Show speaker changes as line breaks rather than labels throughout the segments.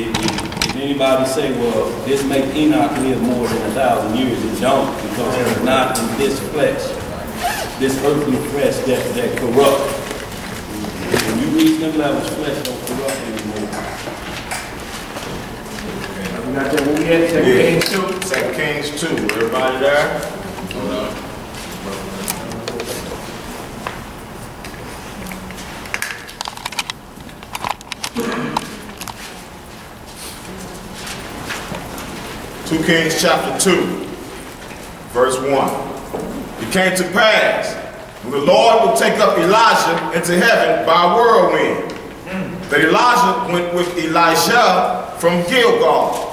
if anybody say, well, this make Enoch live more than 1,000 years, it don't, because he's not in this flesh, this earthly flesh that corrupts. When you reach them levels, flesh don't corrupt anymore.
We got that one yet? 2 Kings 2.
2 Kings 2. Everybody there? Hold on. 2 Kings chapter 2, verse 1. It came to pass, when the Lord would take up Elijah into heaven by a whirlwind, that Elijah went with Elijah from Gilgal.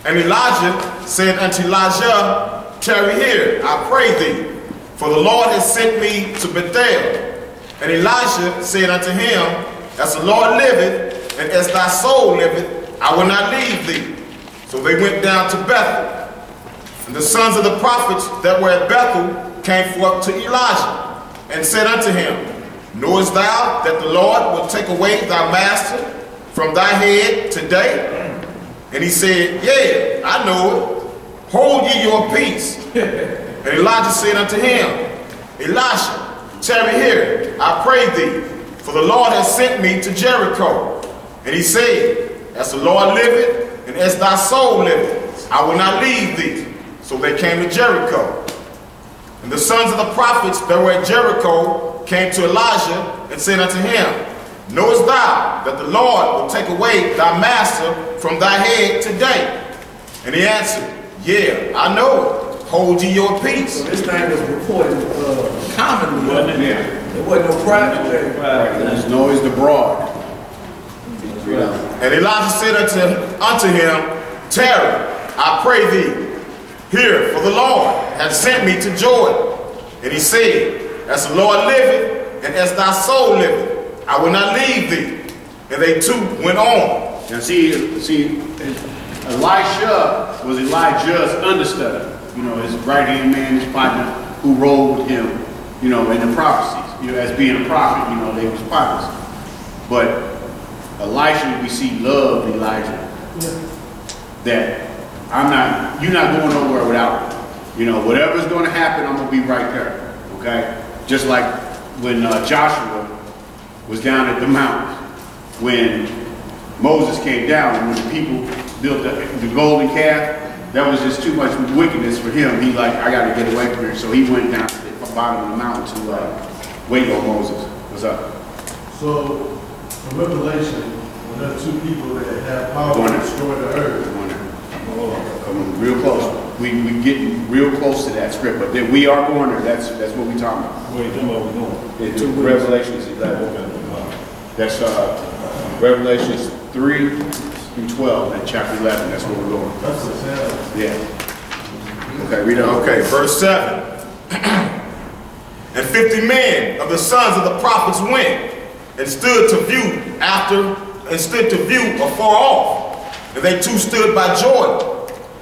And Elijah said unto Elijah, tarry here, I pray thee, for the Lord has sent me to Bethel. And Elijah said unto him, as the Lord liveth, and as thy soul liveth, I will not leave thee. So they went down to Bethel. And the sons of the prophets that were at Bethel came forth to Elijah, and said unto him, knowest thou that the Lord will take away thy master from thy head today? And he said, yea, I know it. Hold ye your peace. And Elijah said unto him, Elisha, tarry here, I pray thee, for the Lord has sent me to Jericho. And he said, as the Lord liveth, and as thy soul liveth, I will not leave thee. So they came to Jericho. And the sons of the prophets that were at Jericho came to Elijah and said unto him, knowest thou that the Lord will take away thy master from thy head today? And he answered, yeah, I know it. Hold ye your peace.
So this thing was reported commonly, wasn't it? Yeah. There wasn't no private thing.
There's noise abroad.
And Elijah said unto him, tarry, I pray thee, here, for the Lord hath sent me to Jordan. And he said, as the Lord liveth, and as thy soul liveth, I will not leave thee. And they two went on.
Now see, Elisha was Elijah's understudy. You know, his right-hand man, his partner, who rolled with him, you know, in the prophecies. You know, as being a prophet, you know, they was prophets. But Elisha, we see, loved Elijah. That you're not going nowhere without me. You know, whatever's going to happen, I'm going to be right there. Okay? Just like when Joshua was down at the mountain, when Moses came down, and when the people built the golden calf, that was just too much wickedness for him. He like, I got to get away from here. So he went down to the bottom of the mountain to wait on Moses. What's up?
So, in Revelation, when there are two people that have power to destroy the earth.
Coming real close. We getting real close to that script, but then we are going there. That's what we talking about.
Wait, tell me what we're going.
Into Revelations 11. That's Revelations 3 through 12 and chapter 11. That's where we're going.
That's the sound.
Yeah. Okay, read on.
Okay, verse 7. And 50 men of the sons of the prophets went and stood to view afar off. And they two stood by Jordan.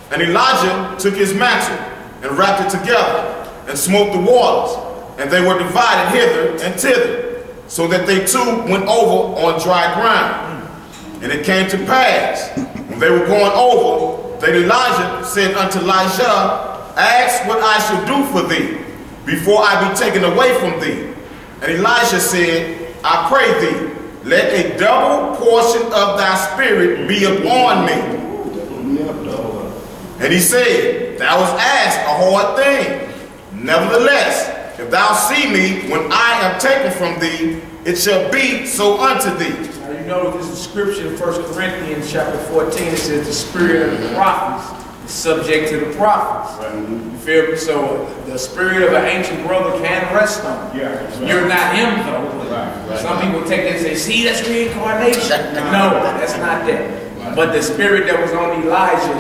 And Elijah took his mantle and wrapped it together and smote the waters. And they were divided hither and thither, so that they two went over on dry ground. And it came to pass, when they were going over, that Elijah said unto Elijah, ask what I shall do for thee, before I be taken away from thee. And Elijah said, I pray thee, let a double portion of thy spirit be upon me. And he said, thou hast asked a hard thing. Nevertheless, if thou see me when I am taken from thee, it shall be so unto thee.
Now you know this is scripture in 1 Corinthians chapter 14. It says the spirit of the prophets is subject to the prophets. Right. You feel me? So the spirit of an ancient brother can rest on you. Yeah, right. You're not him though. Right. Some people take that and say, see, that's reincarnation. No, that's not that. Right. But the spirit that was on Elijah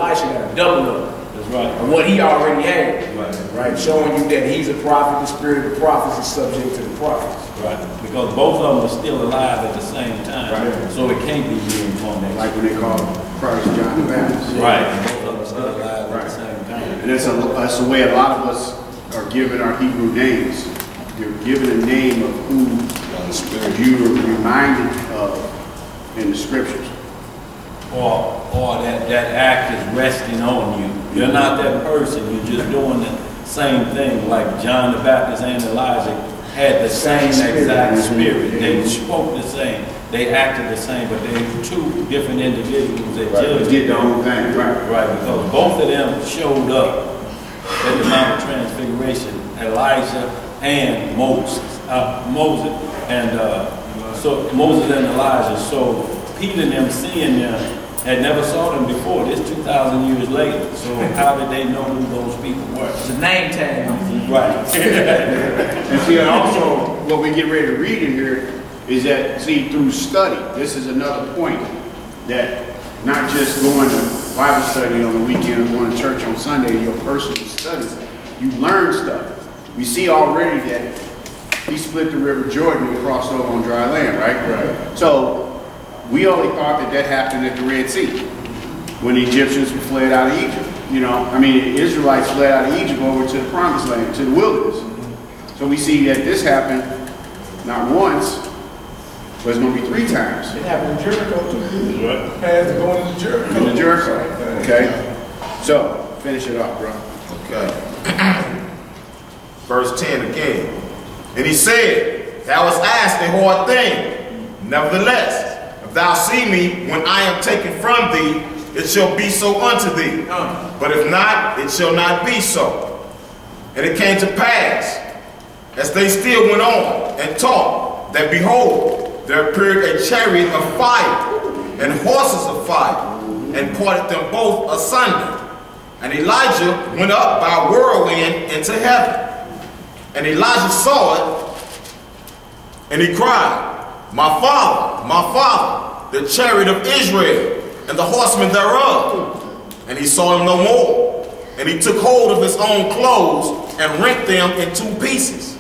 got a double up.
That's right.
Of what he already had. Right. Showing you that he's a prophet, the spirit of the prophets is subject to the prophets.
Right. Because both of them are still alive at the same time. Right. So it can't be reincarnation.
Like when they call Christ John the Baptist.
Right. Both of them are still alive at the same time.
And that's the way a lot of us are given our Hebrew names. You're given a name of who you are reminded of in the scriptures.
or that act is resting on you. You're not that person. You're just doing the same thing. Like John the Baptist and Elijah had the same exact spirit. They spoke the same. They acted the same, but they were two different individuals that just
did the whole thing.
Right, because both of them showed up at the Mount of Transfiguration, Elijah and Moses. So Moses and Elijah. So Peter and them seeing them had never saw them before. This 2,000 years later. So how did they know who those people were?
It's a name tag.
Right.
And see, also, what we get ready to read in here is that, see, through study, this is another point, that not just going to Bible study on the weekend, going to church on Sunday, your personal studies, you learn stuff. We see already that he split the River Jordan and crossed over on dry land, right? So we only thought that happened at the Red Sea, when the Egyptians fled out of Egypt. You know, I mean, the Israelites fled out of Egypt over to the Promised Land, to the wilderness. So we see that this happened not once, but it's going to be 3 times.
It happened in Jericho too. Had to go into Jericho.
Into Jericho. Okay. So finish it off, bro.
Okay. Verse 10 again. And he said, thou hast asked a hard thing. Nevertheless, if thou see me when I am taken from thee, it shall be so unto thee. But if not, it shall not be so. And it came to pass, as they still went on and taught, that behold, there appeared a chariot of fire and horses of fire, and parted them both asunder. And Elijah went up by a whirlwind into heaven. And Elijah saw it, and he cried, my father, the chariot of Israel, and the horsemen thereof. And he saw him no more. And he took hold of his own clothes, and rent them in 2 pieces.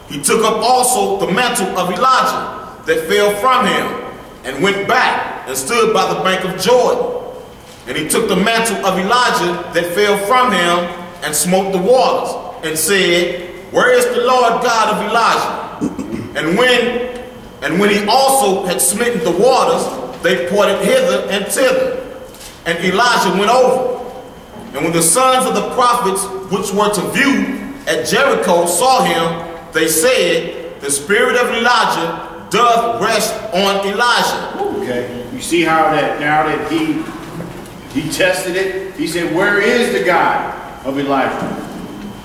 He took up also the mantle of Elijah that fell from him, and went back, and stood by the bank of Jordan. And he took the mantle of Elijah that fell from him, and smote the waters, and said, where is the Lord God of Elijah? And when he also had smitten the waters, they parted hither and thither. And Elijah went over. And when the sons of the prophets which were to view at Jericho saw him, they said, the spirit of Elijah doth rest on Elijah.
Okay. You see how that now that he tested it, he said, where is the God of Elijah?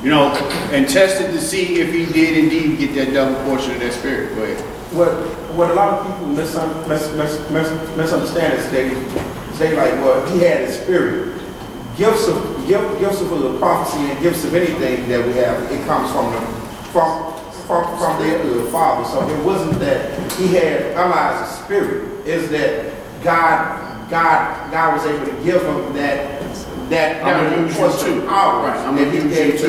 You know, and tested to see if he did indeed get that double portion of that spirit. Go ahead.
What a lot of people misunderstand is they like, well, he had his spirit. Gifts of the prophecy and gifts of anything that we have, it comes from the Father. So it wasn't that he had Elijah's spirit. It's that God was able to give him that portion of power that he gave to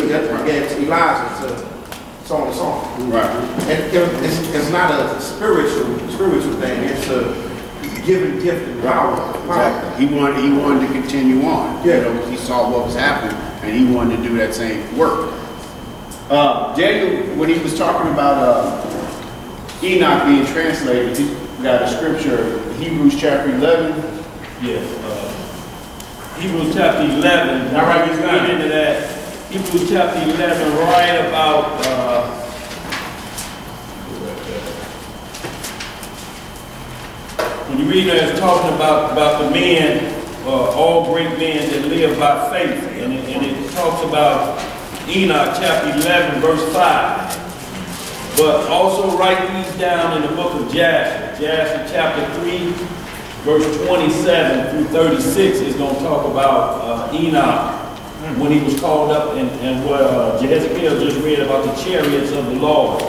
Elijah, so on and so on.
Right.
And it's not a spiritual thing. It's a given gift and power.
Exactly. He wanted to continue on.
Yeah.
You know, he saw what was happening, and he wanted to do that same work. Daniel, when he was talking about Enoch being translated, he got a scripture, Hebrews chapter 11.
Yes. Hebrews chapter 11.
All right,
let's get into that. Hebrews chapter 11, right about when you read there, it's talking about the men, all great men that live by faith, and it talks about Enoch chapter 11, verse 5. But also write these down in the book of Jasher chapter 3, verse 27 through 36 is going to talk about Enoch when he was called up, and what Jehezekiel just read about the chariots of the Lord.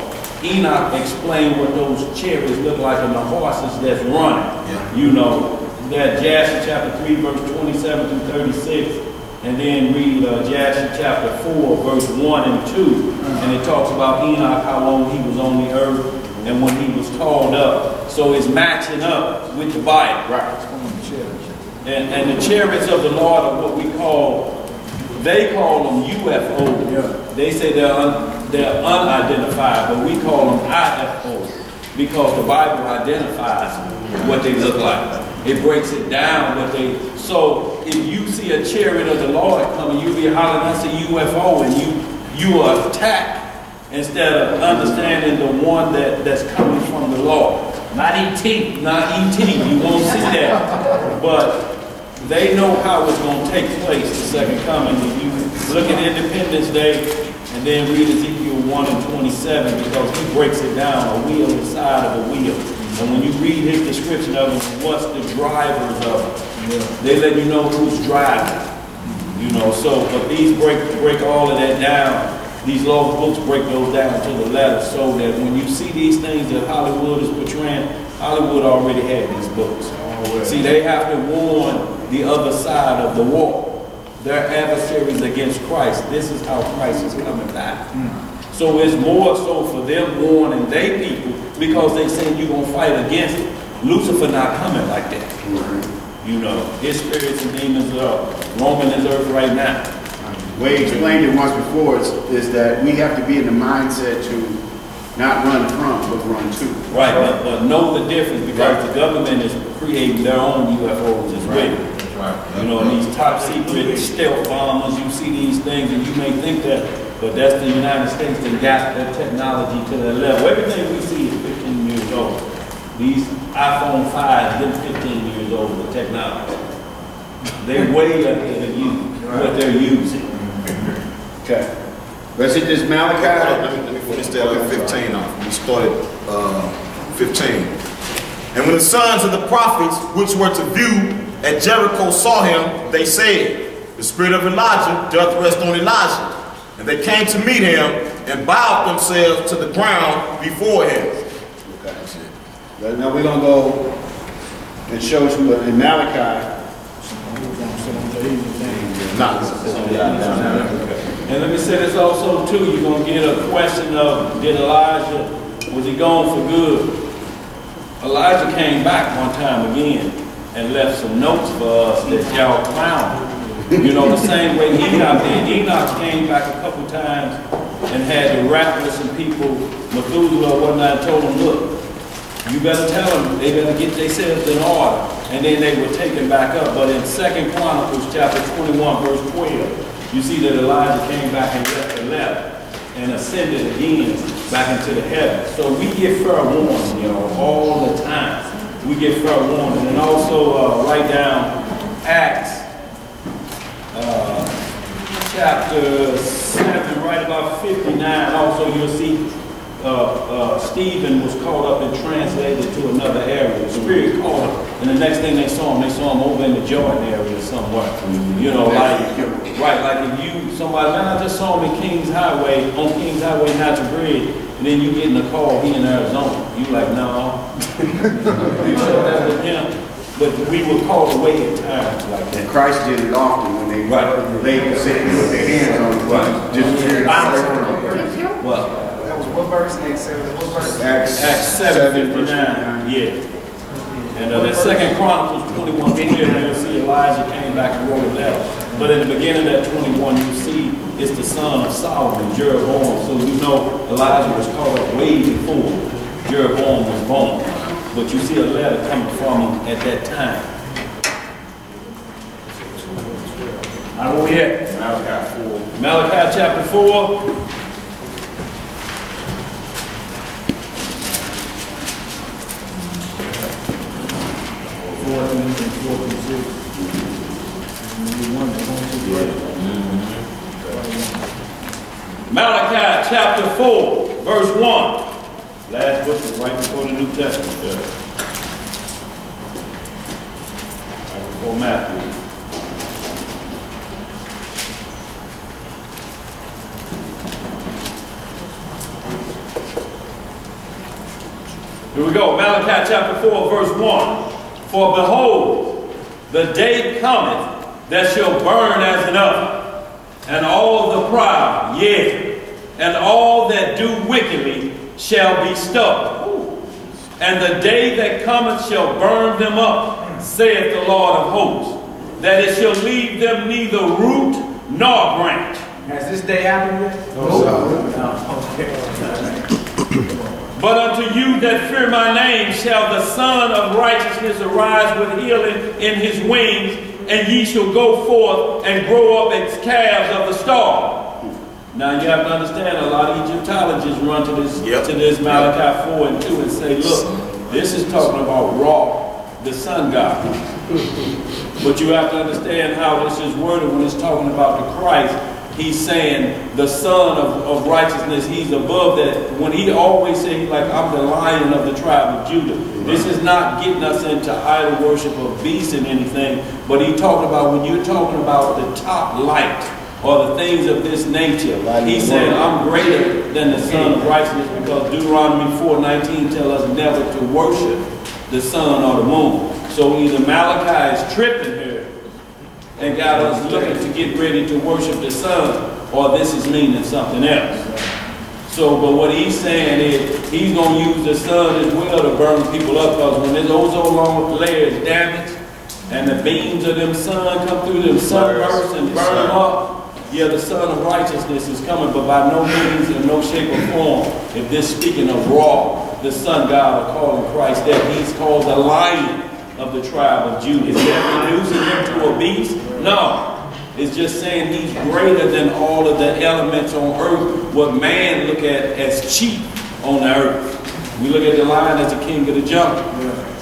Enoch explained what those chariots look like and the horses that's running.
Yeah.
You know, that Jasher chapter 3, verse 27 through 36, and then read Jasher chapter 4, verse 1 and 2, and it talks about Enoch, how long he was on the earth, and when he was called up. So it's matching up with the Bible.
Right.
And the chariots of the Lord are what we call, they call them UFO.
Yeah.
They say they're unidentified, but we call them IFO because the Bible identifies what they look like. It breaks it down. So if you see a chariot of the Lord coming, you be hollering, that's a UFO, and you are attacked instead of understanding the one that's coming from the Lord.
Not E.T.
Not E.T. You won't see that. But they know how it's going to take place, the second coming. If you look at Independence Day and then read Ezekiel 1 and 27, because he breaks it down, a wheel inside of a wheel. And when you read his description of it, what's the drivers of it, they let you know who's driving. You know, so, but these break all of that down. These law books break those down to the letter, so that when you see these things that Hollywood is portraying, Hollywood already had these books. See, they have to warn the other side of the war. Their adversaries against Christ. This is how Christ is coming back. So it's more so for them warning their people, because they saying you're going to fight against it. Lucifer not coming like that. You know, his spirits and demons are roaming this earth right now.
The way he explained it once before is that we have to be in the mindset to not run from, but run to.
Right, but know the difference, because the government is creating their own UFOs as well. You know, and these top secret stealth bombers, you see these things and you may think that, but that's the United States that got that technology to that level. Everything we see is 15 years old. These iPhone 5s, them 15 years old with technology. They're way ahead of you, what they're using.
Okay. Let's hit this Malachi.
Let me finish that with 15 off. We started 15. And when the sons of the prophets which were to view at Jericho saw him, they said, the spirit of Elijah doth rest on Elijah. And they came to meet him and bowed themselves to the ground before him.
Okay. Now we're going to go and show you in Malachi.
And let me say this also too, you're going to get a question of, did Elijah, was he gone for good? Elijah came back one time again and left some notes for us that y'all found. You know, the same way Enoch did. Enoch came back a couple times and had to rap with some people, Methuselah or whatnot, and told them, look, you better tell them they better get themselves in order. And then they were taken back up. But in 2 Chronicles chapter 21, verse 12, you see that Elijah came back and left and ascended again back into the heavens. So we get fair warning, you know, all the time. We get fair warning. And also write down Acts chapter 7, right about 59. Also you'll see Stephen was caught up and translated to another area. The Spirit called him, and the next thing they saw him over in the Jordan area somewhere. You know, like, right, like if you, somebody, man, I just saw him in Kings Highway, on Kings Highway, Natural Bridge, and then you getting a call, he in Arizona. You like, no. You saw that with him. But we were called away at times like that.
And Christ did it often when they laid the sick and put their hands on the
Well,
What verse in Acts 7?
Acts
7:59. Yeah. And that 2 Chronicles 21, you'll see Elijah came back and wrote a letter. But in the beginning of that 21, you see it's the son of Solomon, Jeroboam. So you know Elijah was called up way before Jeroboam was born. But you see a letter coming from him at that time. Where we at?
Malachi 4.
Malachi chapter 4. Malachi chapter 4, verse 1. Last book is right before the New Testament. Right before Matthew. Here we go. Malachi chapter 4, verse 1. For behold, the day cometh that shall burn as an oven, and all the proud, yea, and all that do wickedly shall be stubborn. And the day that cometh shall burn them up, saith the Lord of hosts, that it shall leave them neither root nor branch.
Has this day happened yet?
No. But unto you that fear my name shall the Son of Righteousness arise with healing in his wings, and ye shall go forth and grow up as calves of the stall. Now you have to understand, a lot of Egyptologists run to this Malachi 4 and 2 and say, look, this is talking about Ra, the sun god. But you have to understand how this is worded when it's talking about the Christ. He's saying the Son of Righteousness, he's above that. When he always says, like, I'm the Lion of the tribe of Judah. This is not getting us into idol worship of beasts and anything, but he's talking about, when you're talking about the top light or the things of this nature, he's saying, I'm greater than the Son of Righteousness, because Deuteronomy 4:19 tells us never to worship the sun or the moon. So either Malachi is tripping here and got us looking to get ready to worship the sun, or this is meaning something else. So, but what he's saying is he's going to use the sun as well to burn people up, because when this ozone layer is damaged and the beams of them sun come through them sunbursts and burn them up, yeah, the Son of Righteousness is coming, but by no means, in no shape or form, if this speaking of Ra, the sun god, are calling Christ that he's called the Lion of the tribe of Judah. Is that reducing him to a beast? No. It's just saying he's greater than all of the elements on earth, what man look at as cheap on the earth. We look at the lion as the king of the jungle.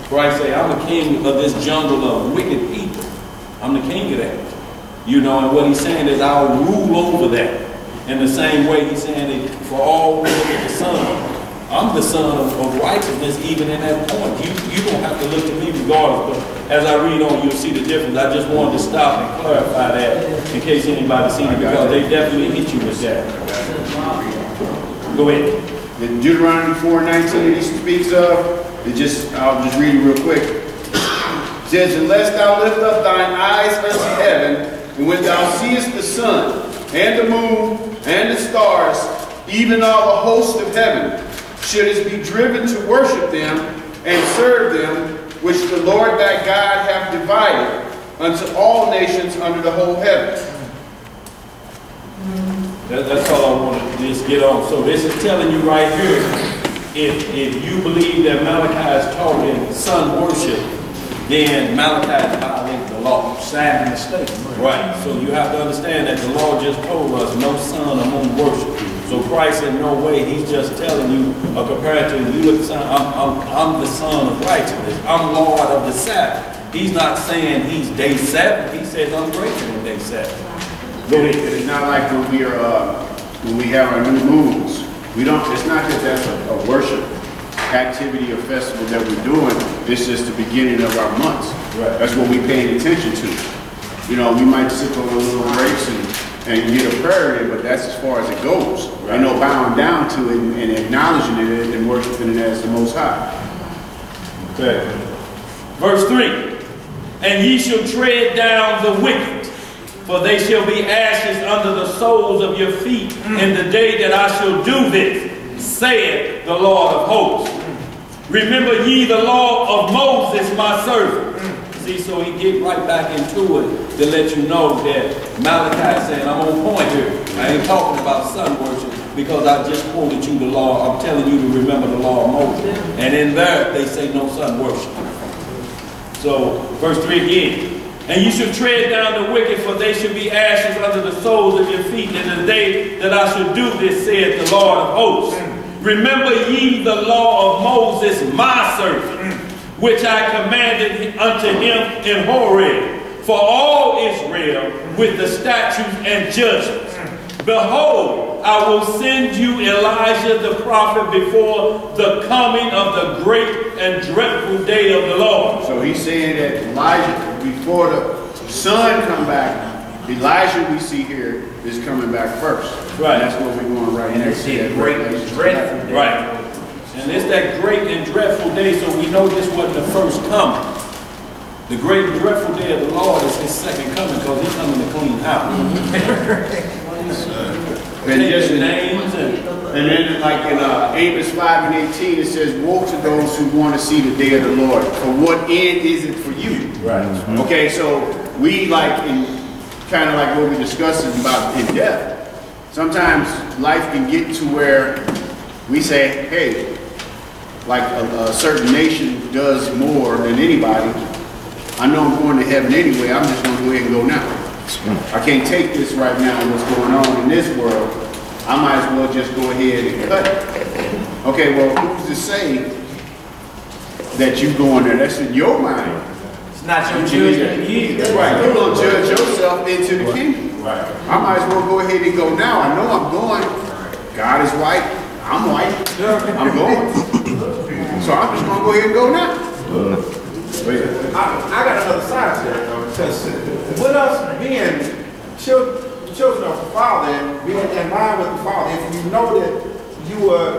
Christ say, I'm the king of this jungle of wicked people. I'm the king of that. You know, and what he's saying is I'll rule over that. In the same way he's saying that for all who look at the Son, I'm the Son of Righteousness even in that point. You don't have to look to me regardless, but as I read on, you'll see the difference. I just wanted to stop and clarify that in case anybody's seen it, because they definitely hit you with that. Go ahead.
In Deuteronomy 4:19 he speaks of, I'll just read it real quick. It says, unless thou lift up thine eyes unto heaven, and when thou seest the sun, and the moon, and the stars, even all the host of heaven, shouldest be driven to worship them and serve them, which the Lord thy God hath divided unto all nations under the whole heaven.
That's all I want to just get on. So this is telling you right here, if you believe that Malachi is talking sun worship, then Malachi is violating the law.
Sad mistake.
Right. So you have to understand that the law just told us no sun or moon worship. So Christ in no way, he's just telling you, or compared to you look, son, I'm the Son of Righteousness. I'm Lord of the Sabbath. He's not saying he's day 7. He says I'm greater than day 7.
Go ahead. It's not like when we have our new moons. It's not that that's a worship activity or festival that we're doing. It's just the beginning of our months. Right. That's what we're paying attention to. You know, we might sip on a little grapes and get a prayer in, but that's as far as it goes. Right. Ain't no bowing down to it and acknowledging it and worshiping it as the Most High.
Okay. Verse 3. And ye shall tread down the wicked, for they shall be ashes under the soles of your feet in the day that I shall do this, saith the Lord of hosts. Remember ye the law of Moses, my servant. See, so he get right back into it to let you know that Malachi is saying, I'm on point here. I ain't talking about sun worship because I just quoted you the law. I'm telling you to remember the law of Moses. And in there, they say no sun worship. So, verse 3 again. And you shall tread down the wicked, for they shall be ashes under the soles of your feet in the day that I shall do this, saith the Lord of hosts. Remember ye the law of Moses, my servant, which I commanded unto him in Horeb, for all Israel with the statutes and judgments. Behold, I will send you Elijah the prophet before the coming of the great and dreadful day of the Lord.
So he's saying that Elijah, before the sun come back, Elijah we see here is coming back first.
Right.
And that's what we're going right here.
It's a great and dreadful day.
Right. And it's that great and dreadful day, so we know this wasn't the first coming. The great and dreadful day of the Lord is his second coming, because he's coming to clean house.
And just names and then like in Amos 5:18 it says, woe to those who want to see the day of the Lord. For what end is it for you?
Right.
Okay, so we like in kind of like what we discussed about in death. Sometimes life can get to where we say, hey, like a certain nation does more than anybody, I know I'm going to heaven anyway. I'm just going to go ahead and go now. I can't take this right now, what's going on in this world. I might as well just go ahead and cut it. Okay, well, who's to say that you going there? That's in your mind.
It's not your judgment either.
Right, you're going to judge yourself into the kingdom.
Right.
I might as well go ahead and go now. I know I'm going. God is white. I'm white. I'm going. So I'm just going to go ahead and go now.
I got another side to that, though, because with us being children of the Father and being in line with the Father, if you know that you were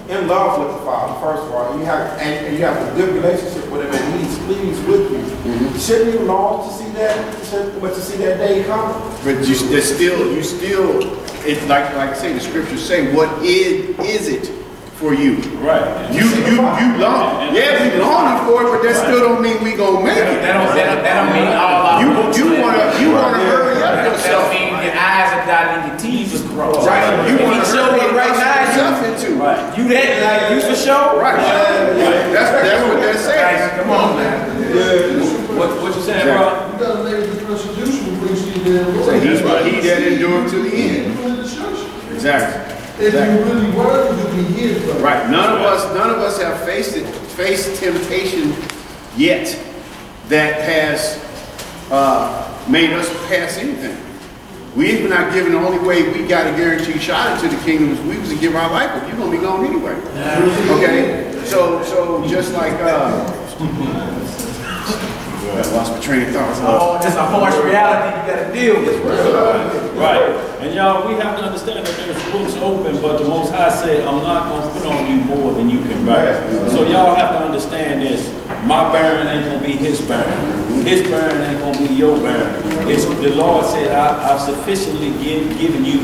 in love with the Father, first of all, and you have a good relationship with Him, and He's pleased with you, shouldn't you long to see that day come?
But you still, it's like I say, the scriptures say, what is it for you?
Right.
You long. Yeah, we longing for it, but that still don't mean we gonna make it.
That don't mean all
you wanna hurry up yourself.
That don't mean your eyes are dotted and your T's are crossed.
Right. You wanna hurry
it right now.
into.
Right.
You that like you for show?
Right. That's what that says.
Come on, man.
What you saying, bro?
You gotta lay the persecution when you see the
So he's right. He that endured to the end. Exactly.
If you really worthy to be his brother.
Right. None of us have faced temptation yet that has made us pass anything. We've not given the only way we got a guaranteed shot into the kingdom is we was to give our life, but you're gonna be gone anyway. Okay? So just like I lost my train of thought.
Oh, it's a harsh reality you gotta deal with.
Right. And y'all, we have to understand that there's books open, but the Most High said, I'm not going to put on you more than you can bear. So y'all have to understand this. My bearing ain't going to be his bearing. His bearing ain't going to be your bearing. The Lord said, I've sufficiently given you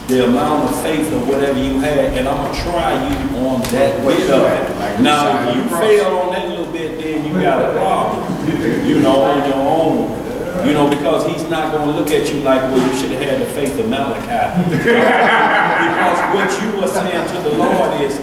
the amount of faith of whatever you had, and I'm going to try you on that bit of it. Now, if you fail on that little bit, then you got a problem, on your own. Because he's not going to look at you like, well, you should have had the faith of Malachi. Because what you are saying to the Lord is,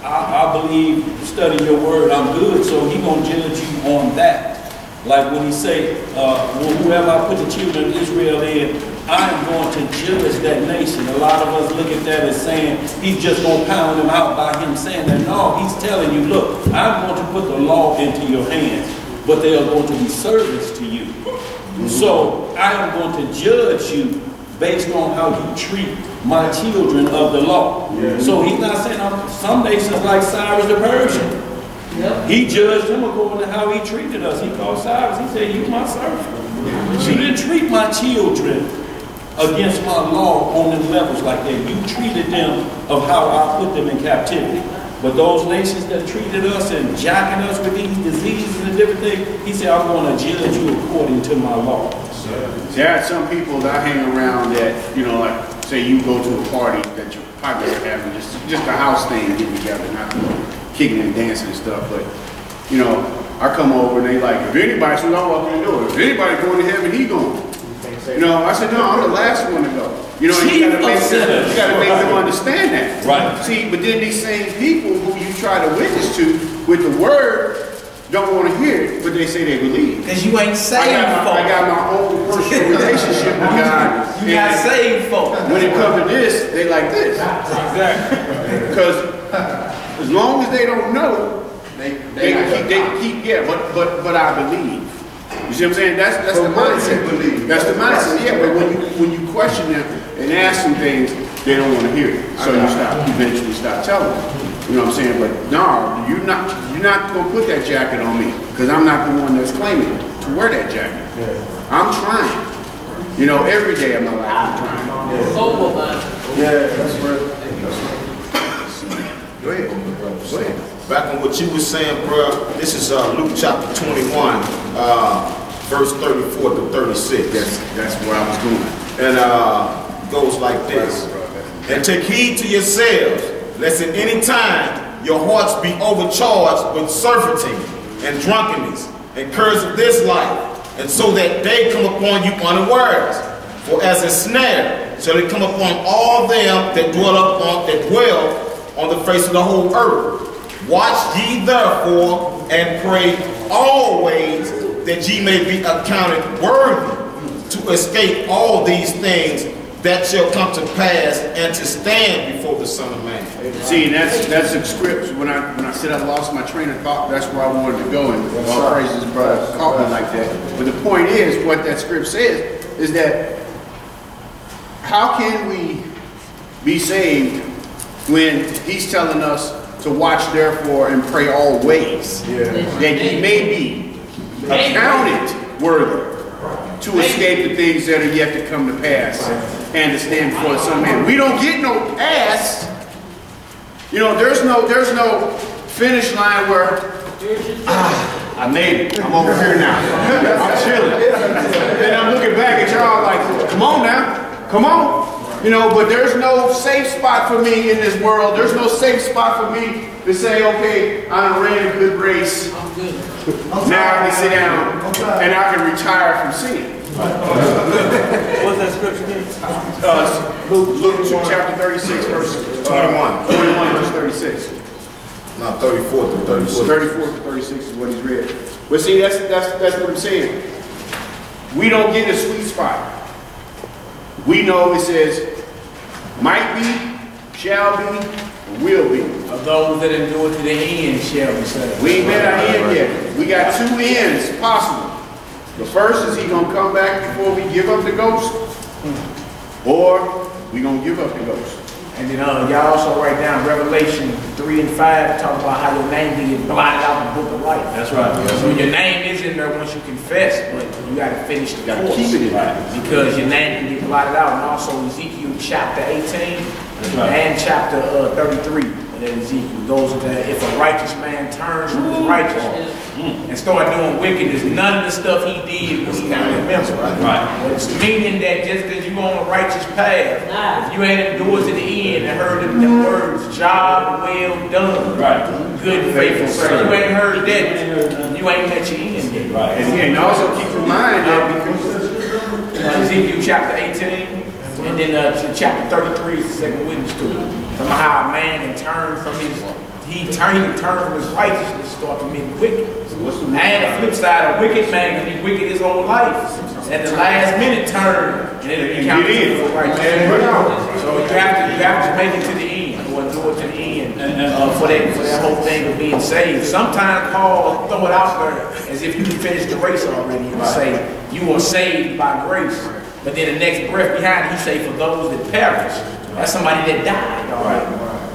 I believe, study your word, I'm good, so he's going to judge you on that. Like when he say, whoever I put the children of Israel in, I am going to judge that nation. A lot of us look at that as saying, he's just going to pound them out by him saying that. No, he's telling you, look, I'm going to put the law into your hands, but they are going to be servants to you. So I am going to judge you based on how you treat my children of the law. Yeah. So he's not saying some nations like Cyrus the Persian. Yep. He judged him according to how he treated us. He called Cyrus, he said, you my servant. You didn't treat my children against my law on them levels like that. You treated them of how I put them in captivity. But those nations that treated us and jacking us with these diseases and different things, he said, I'm going to judge you according to my law.
There are some people that I hang around that, like, say you go to a party that you're probably having, just a house thing, getting together, not kicking and dancing and stuff, but, I come over and they like, if anybody, so I walk in the door, if anybody going to heaven, he going. I said, no, I'm the last one to go. You gotta make them understand that.
Right.
See, but then these same people who you try to witness to with the word don't want to hear it, but they say they believe.
Because you ain't saved,
I got my own personal relationship with God.
You got saved, folks.
When it comes to this, they like this. Exactly. Because as long as they don't know, they keep, but I believe. You see what I'm saying? That's the mindset. That's the mindset. Yeah, but when you question them and ask them things, they don't want to hear it. So you eventually stop telling them. You know what I'm saying? But no, you're not gonna put that jacket on me because I'm not the one that's claiming to wear that jacket. Yeah. I'm trying. Every day of my life I'm trying.
Yeah, that's right. Go ahead. Back on what you were saying, bro. This is Luke chapter 21, verse 34 to 36.
That's where I was going.
And goes like this. And take heed to yourselves, lest at any time your hearts be overcharged with surfeiting and drunkenness and curse of this life, and so that day come upon you unawares. For as a snare shall it come upon all them that dwell on the face of the whole earth. Watch ye therefore, and pray always, that ye may be accounted worthy to escape all these things that shall come to pass, and to stand before the Son of Man.
See, that's the script. When I said I lost my train of thought, that's where I wanted to go, and all praises, brother, caught me like that. But the point is, what that script says is that how can we be saved when he's telling us to watch therefore and pray always, that ye may be accounted worthy to escape the things that are yet to come to pass and to stand before the Son of Man. We don't get no pass. You know, there's no finish line where I made it. I'm over here now. I'm chilling. And I'm looking back at y'all like, come on now, come on. You know, but there's no safe spot for me in this world. There's no safe spot for me to say, okay, I ran a good race. Now I can sit down and I can retire from sin.
What's that scripture again?
Luke chapter 36, verse
21.
21, verse 36.
No, 34 through 36.
34 to 36 is what he's read. But see, that's what I'm saying. We don't get a sweet spot. We know it says, might be, shall be, will be.
Of those that endure to the end shall be saved.
We ain't met our end yet. We got two ends possible. The first is he gonna come back before we give up the ghost, or we gonna give up the ghost.
And then y'all also write down Revelation 3 and 5, talk about how your name can get blotted out in the book of life.
That's right.
So your name is in there once you confess, but you got to finish the course.
Keep it in there.
Because your name can get blotted out. And also Ezekiel chapter 18 and chapter 33 of that Ezekiel. Those are that if a righteous man turns from his righteousness and start doing wickedness, none of the stuff he did was he not remember.
Right.
But it's meaning that just because you're on a righteous path, if you ain't endured to the end and heard the words, job well done,
Right.
good and faithful servant. You ain't heard that, you ain't met your end yet.
Right.
And also keep in mind that because
Ezekiel chapter 18, and then chapter 33 is the second witness to it. From how a man can turn from his, he can turn from his righteousness and start committing wickedness. And the flip side, a wicked man can be wicked his whole life. At the last minute turn, and then he counts for righteousness. So you have to make it to the end, or endure to the end, for that whole thing of being saved. Sometimes Paul throw it out there as if you finished the race already and say you are saved by grace. But then the next breath behind it, he say for those that perish. That's somebody that died. Right.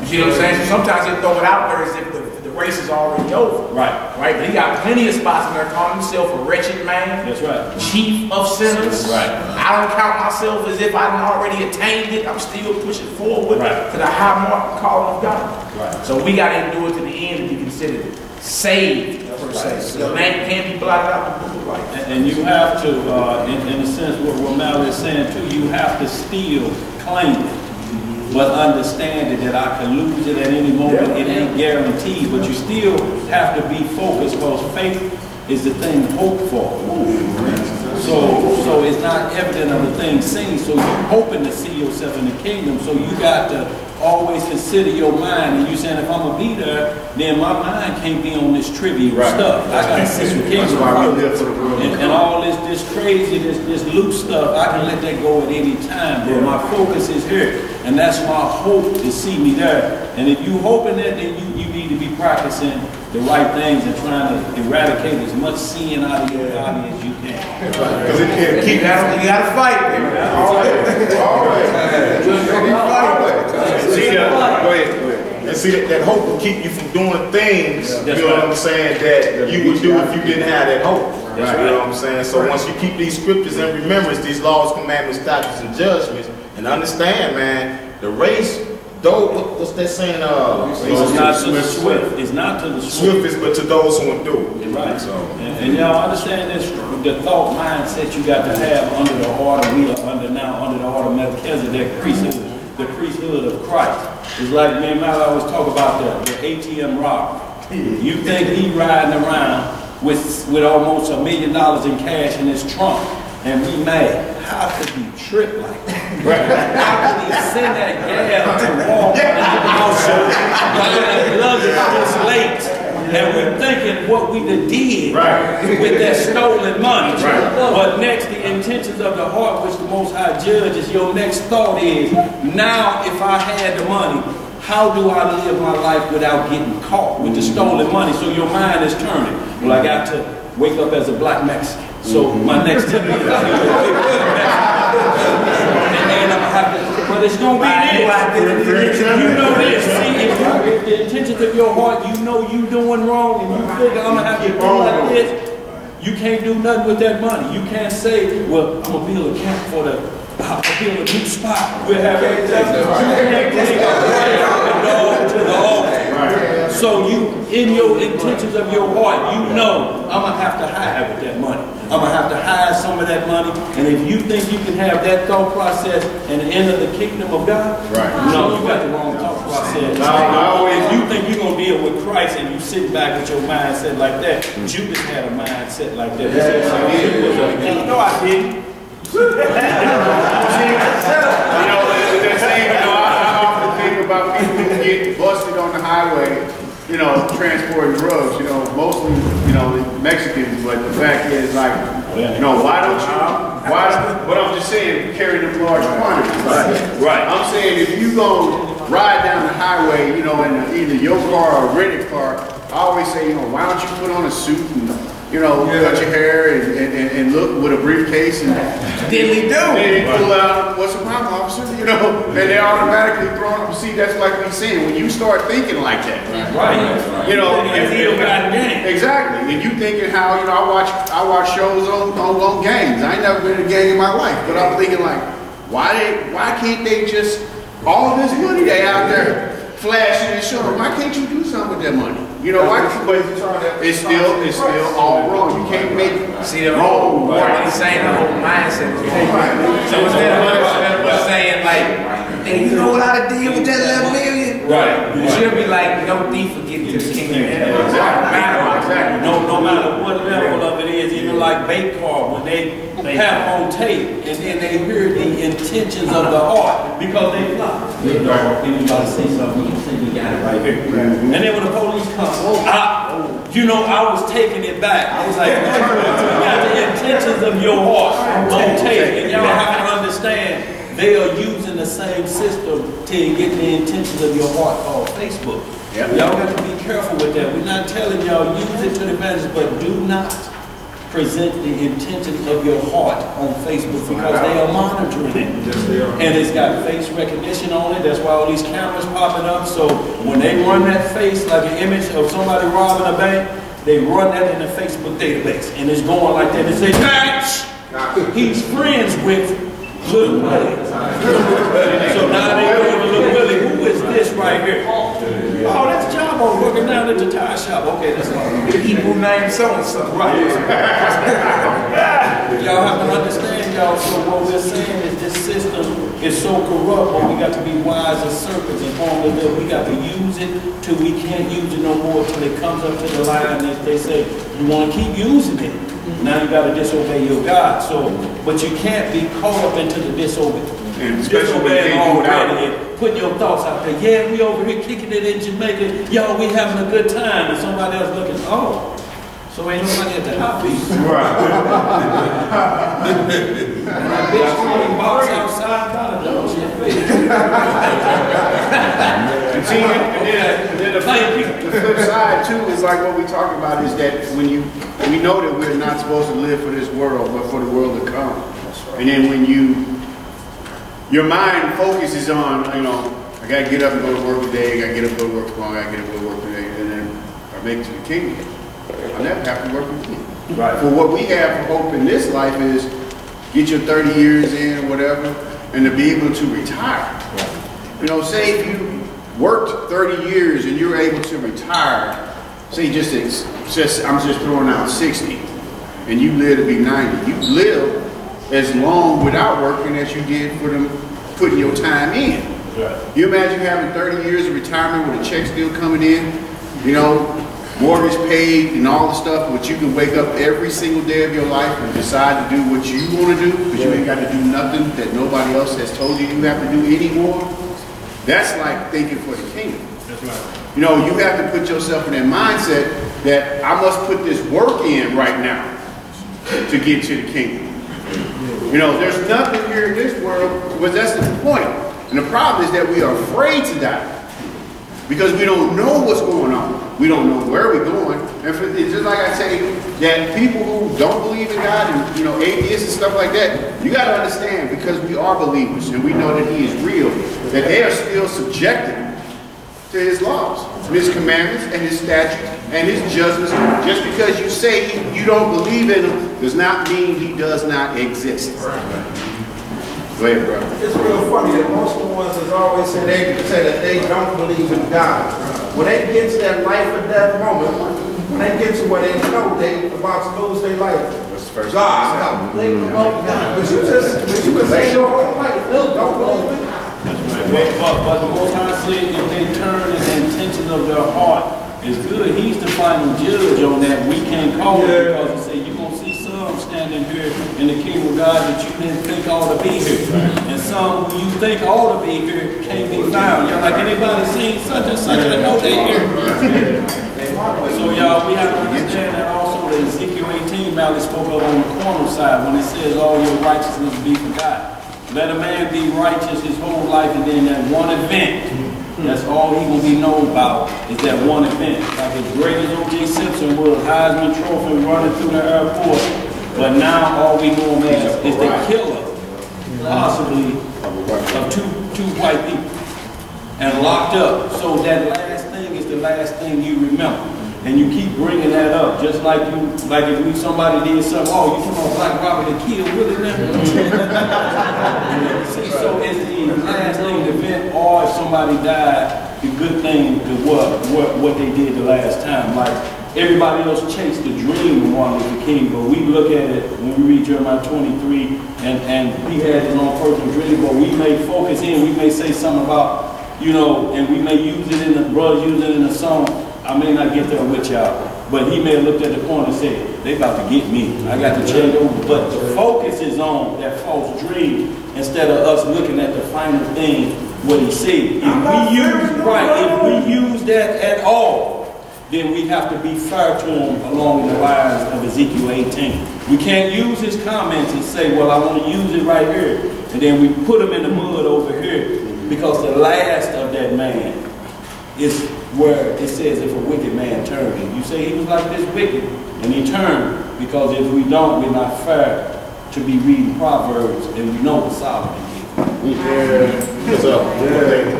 You see what I'm saying? So sometimes they throw it out there as if the race is already over. Right. But he got plenty of spots in there calling himself a wretched man.
That's right.
Chief of sinners.
Right.
I don't count myself as if I've already attained it. I'm still pushing forward to the high mark and calling of God. Right. So we got to endure to the end to be considered saved, per se. So your name can't be blotted out in the book of life.
And you have to, in a sense, what Mallory is saying too, you have to still claim it. But understanding that I can lose it at any moment, it ain't guaranteed. But you still have to be focused, because faith is the thing hoped for. So it's not evident of the thing seen. So you're hoping to see yourself in the kingdom. So you got to always consider your mind. And you saying, if I'm gonna be there, then my mind can't be on this trivial stuff. I got to see the kingdom. And all this crazy, this loose stuff, I can let that go at any time. But my focus is here. And that's my hope to see me there. And if you hoping that, then you need to be practicing the right things and trying to eradicate as much sin out of your body as you can.
Because it keep
You gotta fight, baby.
all right. See that? Go ahead. And see that hope will keep you from doing things, you know what I'm saying, that you would do if you didn't have that hope. You know what I'm saying? So once you keep these scriptures in remembrance, these laws, commandments, statutes, and judgments, and understand, man, the race, though, what's that saying?
It's not to the swift. It's not to the
swift is but to those who endure.
Right. So, and y'all understand this, the thought mindset you got to have under the order we are under now, under the order of Melchizedek, the priesthood of Christ. It's like me and Mal always talk about the ATM robber. You think he riding around with almost $1 million in cash in his trunk, and we mad. How could he trip like that? How could he send that gal to walk and luggage this late? And we're thinking what we done did with that stolen money. But next, the intentions of the heart, which the Most High judges, your next thought is, now if I had the money, how do I live my life without getting caught with the stolen money? So your mind is turning. Well, I got to wake up as a black Mexican. So my next tip is, and I'm gonna have to, but it's gonna be this. You know this. See, if the intentions of your heart, you know you doing wrong, and you figure I'm gonna have to do like this, you can't do nothing with that money. You can't say, well, I'm gonna build a camp for the. I'll build a new spot. We'll have everything. You can't take a dog to the altar. So you, in your intentions of your heart, you know, I'm going to have to hide with that money. I'm going to have to hide some of that money. And if you think you can have that thought process and enter the kingdom of God, no, you got the wrong thought process. If you think you're going to deal with Christ and you sit back with your mindset like that, Judas had a mindset like that. No, I didn't. I often think about people who get busted on the highway, transporting drugs, mostly, Mexicans, but the fact is, like, why don't you, but I'm just saying, carry them large quantities. Right. I'm saying if you go ride down the highway, in either your car or a rented car, I always say, why don't you put on a suit and, cut your hair and look with a briefcase and
Then we do.
Then you pull out, what's the problem, officer? And they automatically throw up. See, that's like we saying, when you start thinking like that. Exactly. And you thinking how, I watch shows on gangs. I ain't never been in a gang in my life, but I'm thinking like, why can't they just, all this money they out there flashing and showing, why can't you do something with that money? Why? But it's still all wrong. You can't make
the whole what he's saying, the whole mindset. So instead of saying like, hey, you know what I deal with that 11 million? Right. You should be like, no thief will get to the kingdom of heaven.
Exactly. No matter what level of it is, even like bait car, when they have on tape and then they hear the intentions of the heart because they fly. Anybody say something, you say we got it right here. And then when the police come, I was taking it back. I was like, you got the intentions of your heart on tape, and y'all have to understand they are using the same system to get the intentions of your heart called Facebook. Y'all got to be careful with that. We're not telling y'all use it to the advantage, but do not present the intentions of your heart on Facebook because they are monitoring it. And it's got face recognition on it. That's why all these cameras popping up. So when they run that face, like an image of somebody robbing a bank, they run that in the Facebook database. And it's going like that. And they say, match! He's friends with Little Willie. So now they go to Little Willie. Who is this right here? Oh, that's Jabbo working down at the tire shop. Okay, that's all.
Hebrew name so-and-so.
Right. Y'all have to understand, y'all, so what we're saying is this system is so corrupt, but we got to be wise as serpents and harmless that we got to use it till we can't use it no more till it comes up to the line and they say, you want to keep using it. Now you got to disobey your God. So, but you can't be caught up into the disobeying already and putting your thoughts out there. Yeah, we over here kicking it in Jamaica. Yo, we having a good time. And somebody else looking, oh, so ain't nobody at the hot beach. Right. And I bet you box outside by the door.
And see, and then the flip side too is like what we talk about is that when we know that we're not supposed to live for this world, but for the world to come. And then when your mind focuses on, I gotta get up and go to work today, I gotta get up and go to work tomorrow, I gotta get up and go to work today, and then I make it to the kingdom. I'll never have to work again. Right. For what we have for hope in this life is get your 30 years in or whatever, and to be able to retire. Right. Say if you worked 30 years and you're able to retire, say I'm just throwing out 60, and you live to be 90. You live as long without working as you did for them putting your time in. Right. You imagine having 30 years of retirement with a check still coming in, mortgage paid and all the stuff, but you can wake up every single day of your life and decide to do what you want to do, because you ain't got to do nothing that nobody else has told you have to do anymore. That's like thinking for the kingdom.
That's right.
You know, you have to put yourself in that mindset that I must put this work in right now to get to the kingdom. You know, there's nothing here in this world, but that's the point. And the problem is that we are afraid to die because we don't know what's going on. We don't know where we're going. And it's just like I say, that people who don't believe in God and, you know, atheists and stuff like that, you got to understand, because we are believers and we know that He is real, that they are still subjected to His laws, and His commandments, and His statutes, and His judgments. Just because you say you don't believe in Him does not mean He does not exist. Go ahead, brother.
It's real funny that most of the ones that's always say that they don't believe in God. When they get to that life or death moment, when they get to where they know they about to lose their life, God, but you can say your whole life, no, don't believe it.
But the Most High said if they turn in the intention of their heart, it's good. He's the final judge on that. We can't call it, because He said you're going to see some standing here in the kingdom of God that you didn't think ought to be here. And some who you think ought to be here can't be found. You're like, anybody seen such and such? I know they here. So y'all, we have to understand that also that Ezekiel 18, Mally spoke of on the corner side, when it says all your righteousness be forgotten. Let a man be righteous his whole life, and then that one event, that's all he will be known about, is that one event. Like as great as O.J. Simpson was, Heisman Trophy running through the airport, but now all we know him as is the killer, possibly, of two white people, and locked up. So that last thing is the last thing you remember. And you keep bringing that up, just like if somebody did something, oh, you talking about Black Robert that killed Willie Lemon? See, so it's the last thing, the event, or if somebody died, the good thing is what they did the last time. Like everybody else chased the dream of Martin Luther King, but we look at it when we read Jeremiah 23, and he had his own personal dream, but we may focus in, we may say something about, you know, and we may use it in the brothers use it in the song. I may not get there with y'all, but he may have looked at the corner and said, they about to get me. I got to change over. But the focus is on that false dream instead of us looking at the final thing, what he said. If we use that at all, then we have to be fair to him along the lines of Ezekiel 18. We can't use his comments and say, well, I want to use it right here. And then we put him in the mud over here, because the last of that man is where it says if a wicked man turned. And you say he was like this wicked, and he turned, because if we don't, we're not fair to be reading Proverbs, and we know what Solomon did.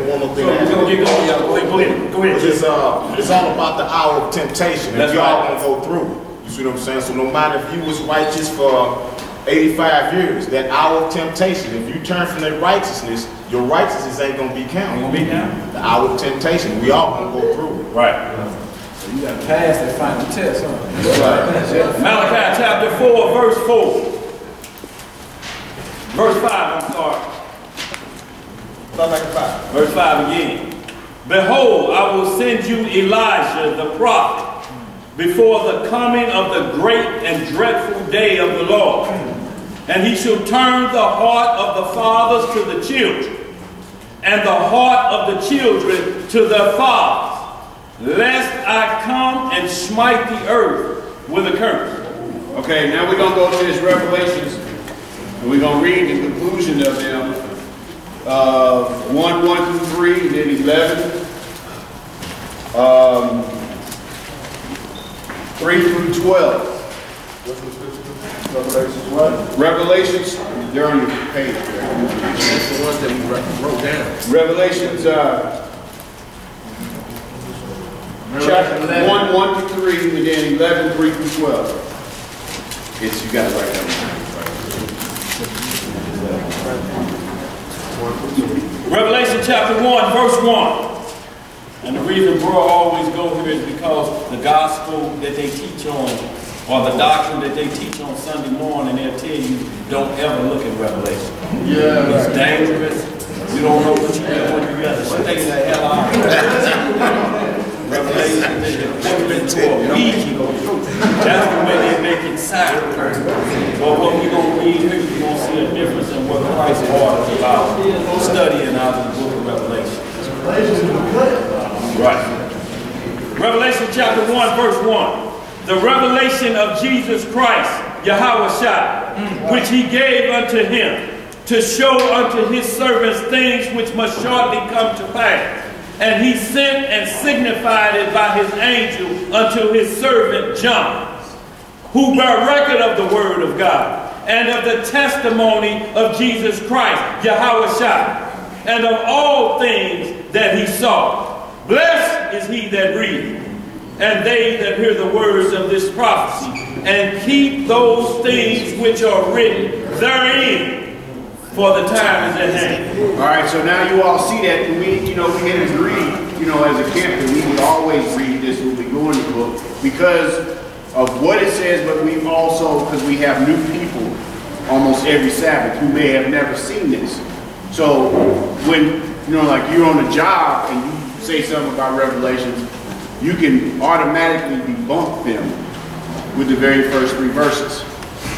One more thing.
We're going to get going, y'all. Go ahead.
It's all about the hour of temptation, and y'all gonna go through. You see what I'm saying? So no matter if you was righteous for 85 years, that hour of temptation, if you turn from that righteousness, your righteousness ain't gonna be counted. The hour of temptation, we all gonna go through it.
Right.
So you gotta pass that final test, huh?
Right.
Malachi chapter 4, verse 4. Verse 5, I'm sorry. Verse 5 again. Behold, I will send you Elijah the prophet before the coming of the great and dreadful day of the Lord. And he shall turn the heart of the fathers to the children, and the heart of the children to their fathers, lest I come and smite the earth with a curse.
Okay, now we're going to go to this Revelations, and we're going to read the conclusion of them. 1 through 3, and then 11. 3 through 12.
Revelations what?
Revelations, they're on your page there.
That's the ones that we wrote down.
Revelations chapter 1 through 3, and then 11, 3 through 12. It's, you got it right down.
Revelation chapter 1, verse 1. And the reason bro always go here is because the gospel that they teach on, or the doctrine that they teach on Sunday morning, they'll tell you, don't ever look at Revelation.
Yeah.
It's dangerous. You don't know what you're doing. You got to stay the hell out. Revelation is equivalent to a weed. That's the way they make it sound. But what we're going to read here, you're going to see a difference in what Christ brought us about studying out of the book of Revelation. Right. Revelation chapter 1, verse 1. The revelation of Jesus Christ, Yahushua, which he gave unto him, to show unto his servants things which must shortly come to pass. And he sent and signified it by his angel unto his servant John, who bare record of the word of God, and of the testimony of Jesus Christ, Yahushua, and of all things that he saw. Blessed is he that readeth, and they that hear the words of this prophecy, and keep those things which are written therein, for the time is at hand.
All right, so now you all see that we, we had agreed, as a camp, that we would always read this when we go in the book because of what it says, but we also, because we have new people almost every Sabbath who may have never seen this. So when, like you're on a job and you say something about Revelations, you can automatically debunk them with the very first 3 verses.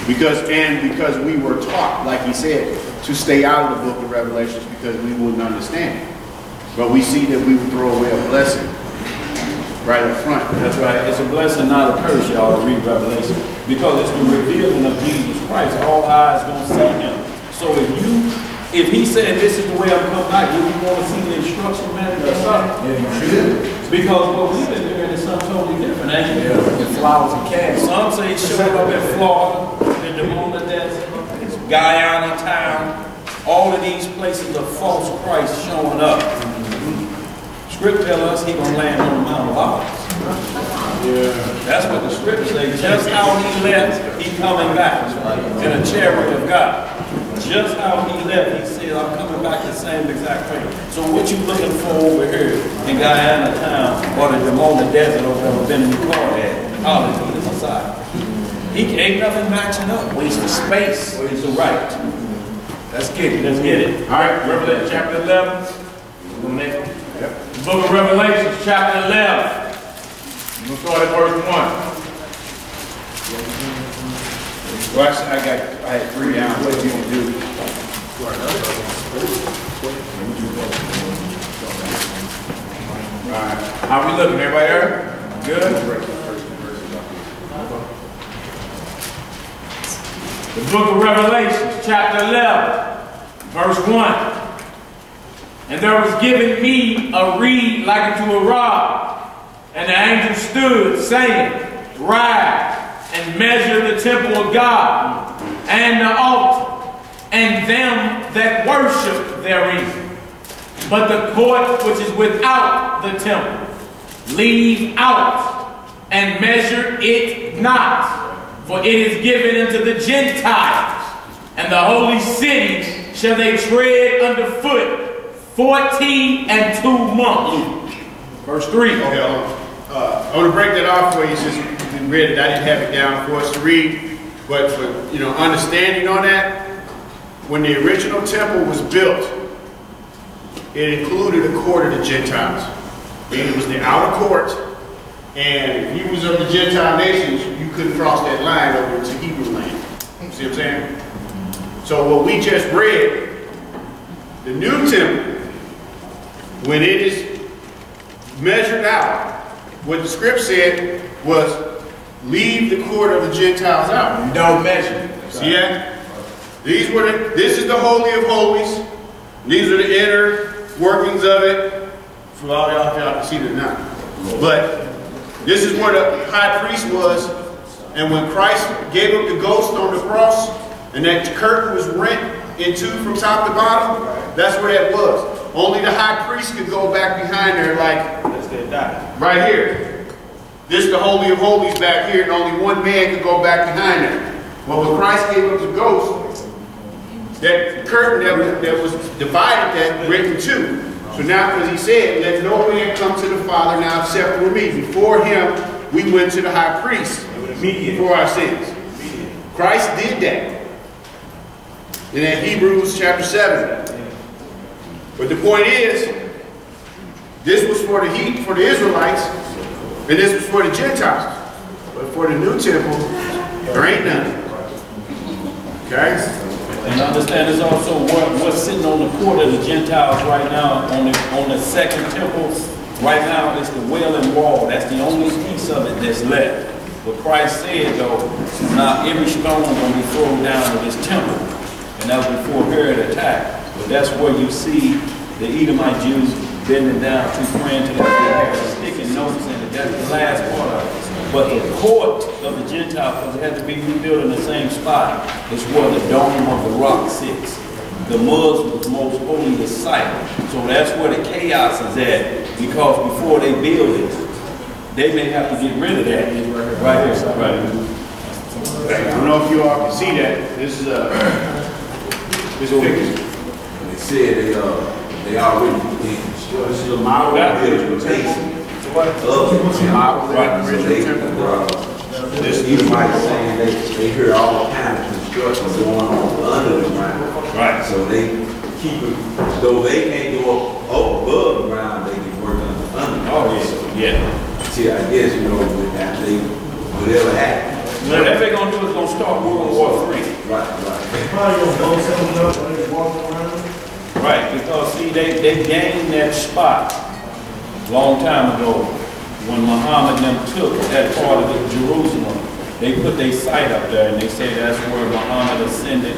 Because we were taught, like he said, to stay out of the book of Revelations because we wouldn't understand it. But we see that we would throw away a blessing right up front.
That's right. It's a blessing, not a curse, y'all, to read Revelation. Because it's the revealing of Jesus Christ. All eyes gonna see him. So if he said this is the way I'm coming back, you want to see the instruction manual?
Yeah, you should.
Because what we've been hearing is something totally different, ain't it?
Yeah, flowers and cats.
Some say it showed up in Florida, in the Mona Desert, Guyana town. All of these places of false Christ showing up. Script tell us he gonna land on the Mount of Olives. Yeah. That's what the scripture says. Just how he left, he coming back in a chariot of God. Just how he left, he said, I'm coming back the same exact way. So what you looking for over here in Guyana town or the Mona Desert over there with Benjamin Card at, he the Messiah. He ain't nothing matching up. Waste of space. Waste of right. Let's get it. Let's get it.
All right, Revelation chapter 11. We'll make it. Yep. The book of Revelation, chapter 11. We'll start at verse 1. Well, I had 3 hours. What you gonna do? All right. How we looking? Everybody there? Good? The book of Revelation, chapter 11, verse 1. And there was given me a reed like unto a rod, and the angel stood, saying, Rise and measure the temple of God, and the altar, and them that worship therein. But the court which is without the temple, leave out, and measure it not. For it is given unto the Gentiles, and the holy city shall they tread underfoot 42 months. Verse 3.
Okay, I want to break that off for you since we read it. I didn't have it down for us to read, but for understanding on that, when the original temple was built, it included a court of the Gentiles. And it was the outer court. And if you was of the Gentile nations, you couldn't cross that line over to Hebrew land. See what I'm saying? So what we just read, the new temple, when it is measured out, what the script said was, leave the court of the Gentiles out.
No measure.
See that? This is the Holy of Holies. These are the inner workings of it. For all y'all can see it now. But this is where the high priest was, and when Christ gave up the ghost on the cross, and that curtain was rent in 2 from top to bottom, that's where that was. Only the high priest could go back behind there like right here. This is the Holy of Holies back here, and only one man could go back behind there. Well, when Christ gave up the ghost, that curtain that was divided, that rent in 2. So now, because he said, let no man come to the Father now except for me. Before him, we went to the high priest for our sins. Christ did that. And in Hebrews chapter 7. But the point is, this was for the Israelites. And this was for the Gentiles. But for the new temple, there ain't none. Okay?
And understand there's also what's sitting on the court of the Gentiles right now on the second temple. Right now it's the Wailing Wall. That's the only piece of it that's left. But Christ said though, now every stone is going to be thrown down to this temple. And that was before Herod attacked. But that's where you see the Edomite Jews bending down to praying to the sticking notes in it. That's the last part of it. But the court of the Gentiles, because it had to be rebuilt in the same spot, is where the dome of the rock sits. The Muslims' most holy site. So that's where the chaos is at, because before they build it, they may have to get rid of that. Right here. Right.
I don't know if you all can see that. This is a picture.
They said they already did construction. The model building this Edomite saying they hear all kinds of construction going on under the ground.
Right.
So they keep it, though they can't go up above the ground, they can work under.
Oh, yeah. Yeah.
See, I guess, you know, with that, whatever happens.
Whatever they're going to do is going to start World War III.
Right.
Probably gonna blow something up when they walk around.
Right, because see, they gained that spot a long time ago when Muhammad and them took that part of it, Jerusalem. They put their site up there and they say that's where Muhammad ascended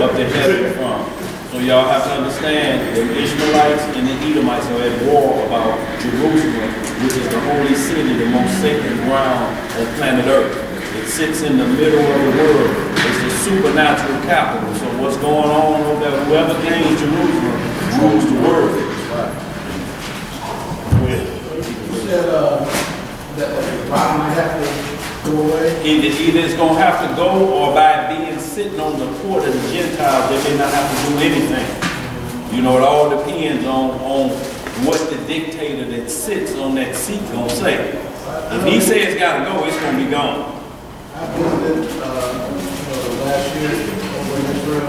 up to heaven from. So y'all have to understand the Ishmaelites and the Edomites are at war about Jerusalem, which is the holy city, the most sacred ground on planet Earth. It sits in the middle of the world. It's the supernatural capital. So what's going on over there, whoever gains Jerusalem rules the world.
That the bottom might have to go away.
Either it's going to have to go, or by being sitting on the court of the Gentiles, they may not have to do anything. You know, it all depends on what the dictator that sits on that seat going to say. If he says it's got to go, it's going to be gone.
I visited last year over in Israel.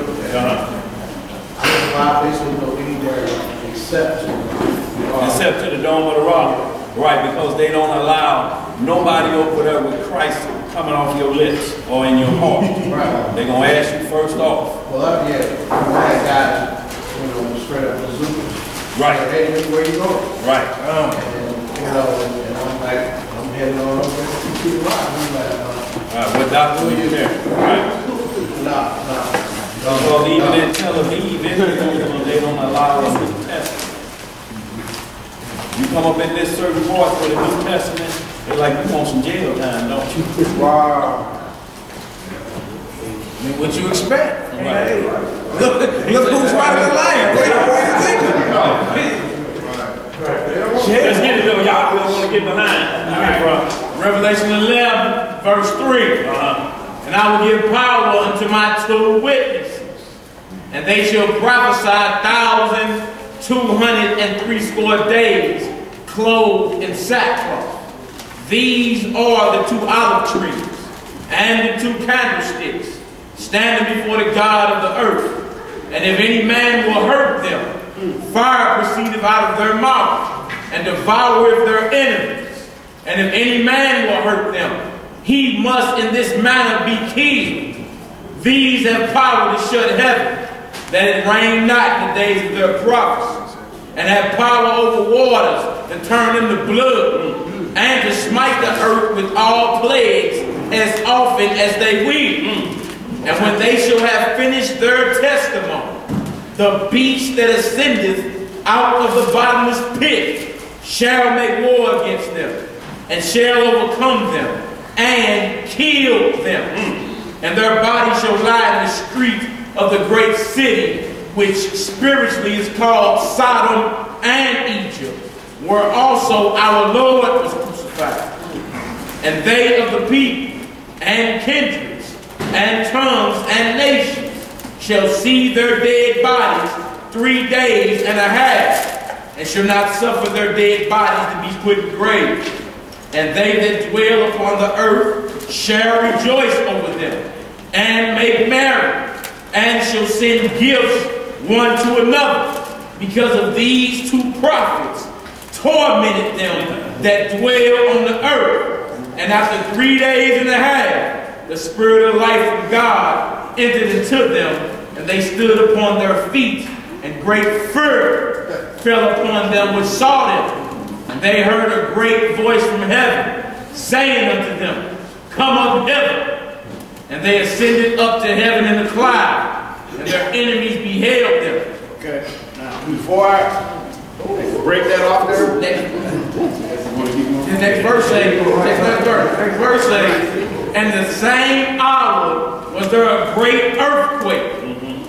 I don't know basically go anywhere except
to the Dome of the Rock. Right, because they don't allow nobody over there with Christ coming off your lips or in your heart.
Right.
They're going to ask you first off.
Well, I got, straight up the Zoom.
Right.
Hey, where you going?
Right.
And I'm like, I'm heading on over to the rock. I'm like,
what doctor are you there? Right.
No.
Because even in Tel Aviv, they don't allow us to test. You come up in this certain part for the New Testament, they're like, you want some jail time, don't you?
Wow.
I mean, what you expect?
Right.
Hey, look who's riding the lion. What do you think?
Let's get it though, y'all. We don't want to get behind. All right, bro.
Revelation 11, verse 3. And I will give power unto my 2 witnesses, and they shall prophesy 1,260 days, clothed in sackcloth. These are the 2 olive trees and the 2 candlesticks standing before the God of the earth. And if any man will hurt them, fire proceedeth out of their mouth and devoureth their enemies. And if any man will hurt them, he must in this manner be killed. These have power to shut heaven, that it rain not in the days of their prophecies, and have power over waters to turn them to blood, and to smite the earth with all plagues as often as they will. And when they shall have finished their testimony, the beast that ascendeth out of the bottomless pit shall make war against them, and shall overcome them, and kill them. And their bodies shall lie in the street of the great city, which spiritually is called Sodom and Egypt, where also our Lord was crucified. And they of the people and kindreds and tongues and nations shall see their dead bodies 3 days and a half, and shall not suffer their dead bodies to be put in graves. And they that dwell upon the earth shall rejoice over them, and make merry, and shall send gifts one to another, because of these 2 prophets tormented them that dwell on the earth. And after 3 days and a half, the Spirit of life from God entered into them, and they stood upon their feet, and great fear fell upon them which saw them. And they heard a great voice from heaven, saying unto them, Come up hither. And they ascended up to heaven in a cloud, and their enemies beheld them.
Okay. Now, before I break that off there,
The next verse says, and the same hour was there a great earthquake,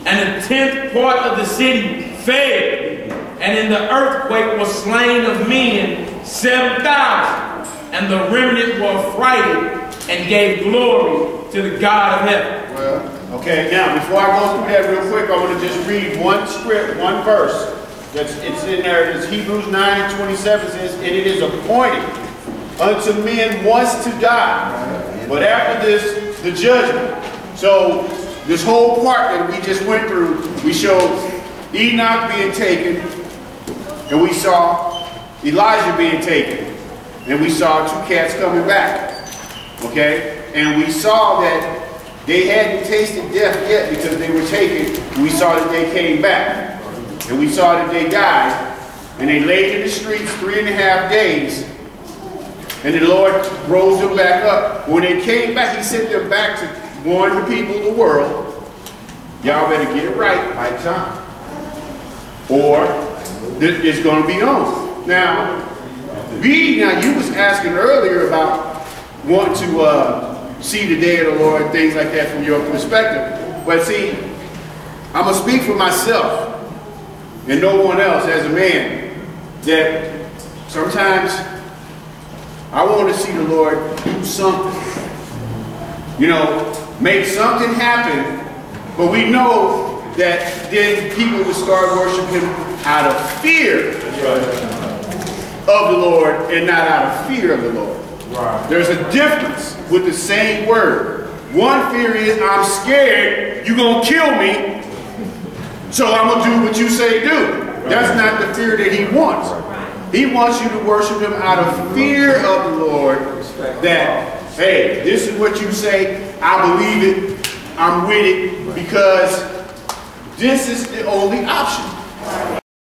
and the 10th part of the city fell, and in the earthquake was slain of men 7,000, and the remnant were affrighted and gave glory to the God of heaven.
well, okay, now before I go through that real quick, I want to just read one script, one verse. It's in there. It's Hebrews 9:27 says, and it is appointed unto men once to die, but after this, the judgment. So this whole part that we just went through, we showed Enoch being taken, and we saw Elijah being taken, and we saw 2 cats coming back. Okay? And we saw that they hadn't tasted death yet because they were taken. We saw that they came back. And we saw that they died. And they laid in the streets 3.5 days. And the Lord rose them back up. When they came back, he sent them back to warn the people of the world. Y'all better get it right by time, or it's going to be on. Now you was asking earlier about wanting to see the day of the Lord, things like that from your perspective. But see, I'm going to speak for myself and no one else as a man, that sometimes I want to see the Lord do something. You know, make something happen, but we know that then people will start worshiping him out of fear of the Lord and not out of fear of the Lord. Right. There's a difference with the same word. One fear is, I'm scared you're going to kill me, so I'm going to do what you say do. That's not the fear that he wants. He wants you to worship him out of fear of the Lord, that, hey, this is what you say, I believe it, I'm with it, because this is the only option.